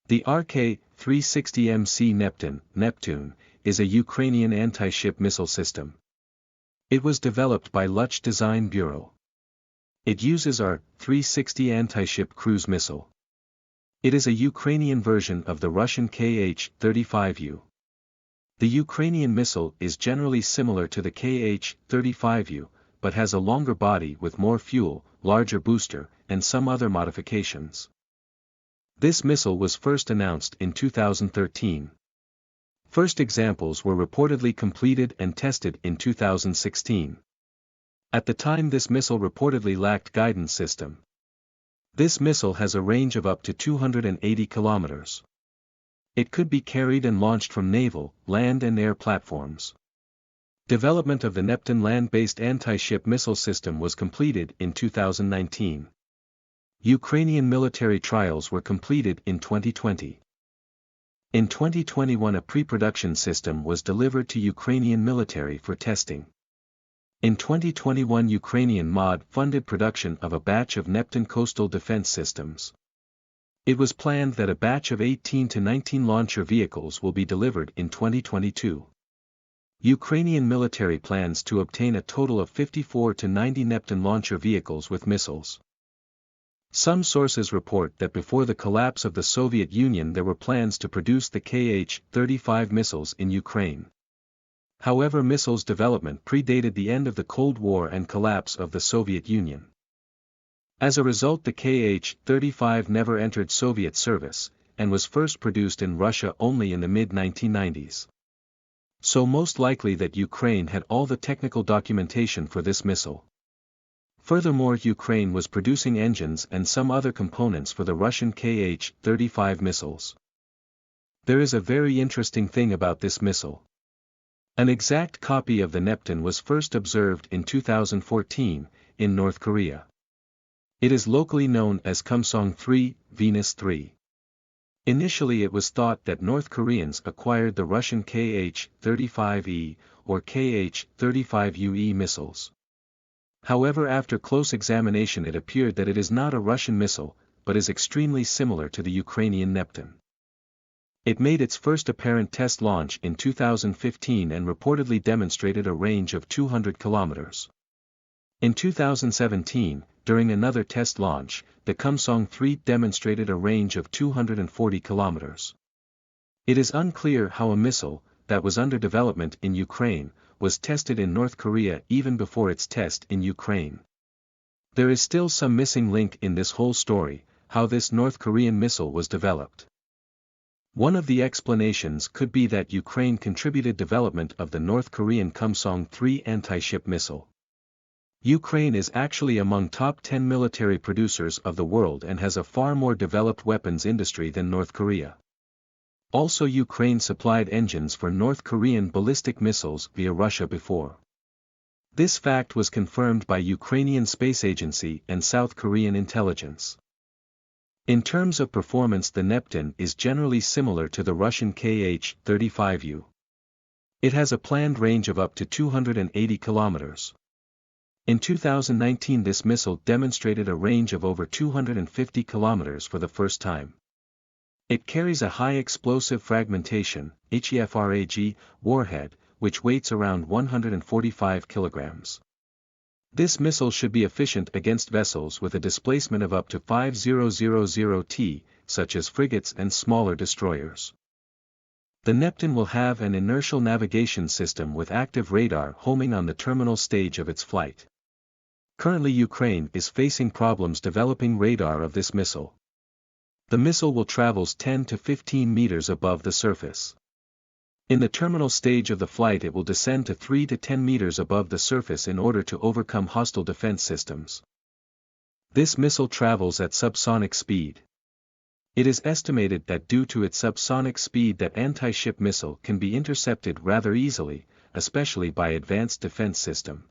The RK-360MC Neptune is a Ukrainian anti-ship missile system. It was developed by Luch Design Bureau. It uses RK-360 anti-ship cruise missile. It is a Ukrainian version of the Russian Kh-35U. The Ukrainian missile is generally similar to the Kh-35U, but has a longer body with more fuel, larger booster, and some other modifications. This missile was first announced in 2013. First examples were reportedly completed and tested in 2016. At the time this missile reportedly lacked guidance system. This missile has a range of up to 280 kilometers. It could be carried and launched from naval, land and air platforms. Development of the Neptune land-based anti-ship missile system was completed in 2019. Ukrainian military trials were completed in 2020. In 2021 a pre-production system was delivered to Ukrainian military for testing. In 2021 Ukrainian MOD funded production of a batch of Neptune coastal defense systems. It was planned that a batch of 18 to 19 launcher vehicles will be delivered in 2022. Ukrainian military plans to obtain a total of 54 to 90 Neptune launcher vehicles with missiles. Some sources report that before the collapse of the Soviet Union there were plans to produce the Kh-35 missiles in Ukraine. However, missiles development predated the end of the Cold War and collapse of the Soviet Union. As a result, the Kh-35 never entered Soviet service, and was first produced in Russia only in the mid-1990s. So most likely that Ukraine had all the technical documentation for this missile. Furthermore, Ukraine was producing engines and some other components for the Russian Kh-35 missiles. There is a very interesting thing about this missile. An exact copy of the Neptune was first observed in 2014, in North Korea. It is locally known as Kumsong-3, Venus 3. Initially it was thought that North Koreans acquired the Russian Kh-35E, or Kh-35UE missiles. However, after close examination it appeared that it is not a Russian missile, but is extremely similar to the Ukrainian Neptune. It made its first apparent test launch in 2015 and reportedly demonstrated a range of 200 kilometers. In 2017, during another test launch, the Kumsong-3 demonstrated a range of 240 kilometers. It is unclear how a missile, that was under development in Ukraine, was tested in North Korea even before its test in Ukraine. There is still some missing link in this whole story, how this North Korean missile was developed. One of the explanations could be that Ukraine contributed development of the North Korean Kumsong-3 anti-ship missile. Ukraine is actually among top 10 military producers of the world and has a far more developed weapons industry than North Korea. Also, Ukraine supplied engines for North Korean ballistic missiles via Russia before. This fact was confirmed by Ukrainian Space Agency and South Korean intelligence. In terms of performance, the Neptune is generally similar to the Russian Kh-35U. It has a planned range of up to 280 kilometers. In 2019 this missile demonstrated a range of over 250 kilometers for the first time. It carries a high explosive fragmentation (HEFRAG) warhead, which weighs around 145 kilograms. This missile should be efficient against vessels with a displacement of up to 5000 t, such as frigates and smaller destroyers. The Neptune will have an inertial navigation system with active radar homing on the terminal stage of its flight. Currently Ukraine is facing problems developing radar of this missile. The missile will travel 10 to 15 meters above the surface. In the terminal stage of the flight it will descend to 3 to 10 meters above the surface in order to overcome hostile defense systems. This missile travels at subsonic speed. It is estimated that due to its subsonic speed that anti-ship missile can be intercepted rather easily, especially by advanced defense system.